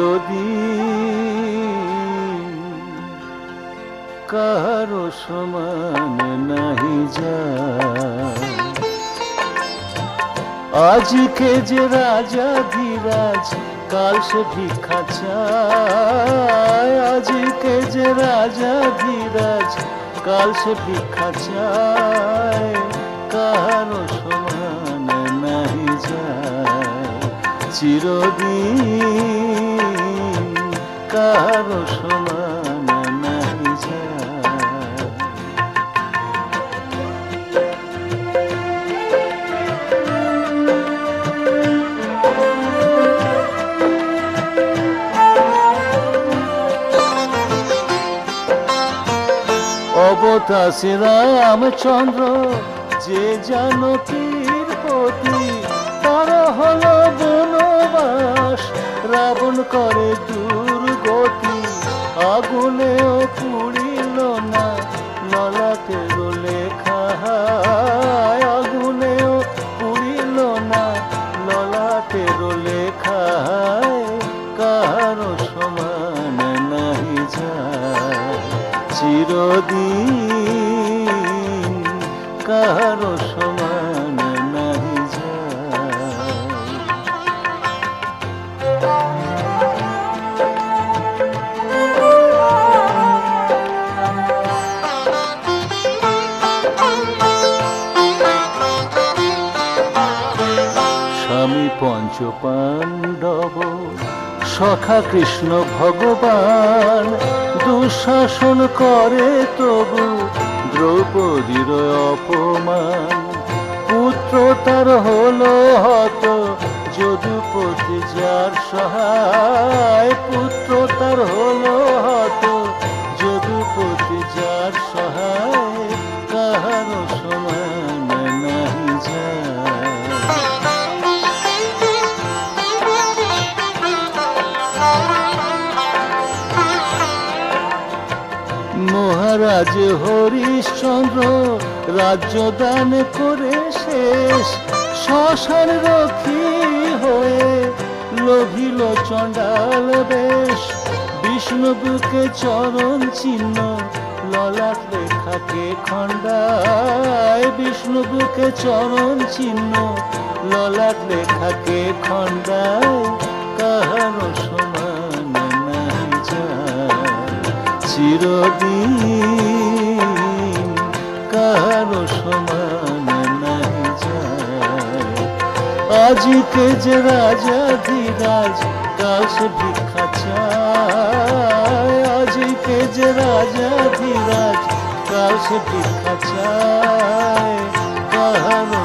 চিরদিন কাহারো সমান নাহি যায়। আজকে যে রাজাধিরাজ কাল সে ভিক্ষা চায়। আজকে যে রাজাধিরাজ কাল সে ভিক্ষা চায়। কাহারো সমান নাহি যায়। চিরদিন কাহারো সমান নাহি যায়। অবতাসী রামচন্দ্র যে জানকীর পতি, তার হলো বনবাস রাবণ করে দুর্গতি। আগুনেও পুড়িল না ললাটের লেখা, আগুনেও পুড়িল না ললাটের লেখা। কাহারো সমান নাহি যায়। চিরদিন কাহারো সমান নাহি যায়। স্বামী পঞ্চ পাণ্ডব সখা কৃষ্ণ ভগবান, দুঃশাসন করে তবু দ্রৌপদীর অপমান। পুত্র তার হলো হত যদুপতি যার সহায়। পুত্র তার হলো হত যদুপতি যার সহায়। কাহারো সমান নাহি যায়। মহারাজ হরিশ্চন্দ্র রাজ্য দান করে শেষ। শ্মশান রক্ষী হয়ে লোভিল চণ্ডাল বেশ। বিষ্ণু বুকে চরণ চিহ্ন ললাট লেখাকে খণ্ডায়। বিষ্ণু বুকে চরণ চিহ্ন ললাট লেখাকে খণ্ডায়। কাহারো সমান নাহি যায়। চিরদিন কাহারো সমান নাহি যায়। আজকে যে রাজাধিরাজ কাল সে ভিক্ষা চায়। আজকে যে রাজাধিরাজ কাল সে ভিক্ষা চায়। কাহারো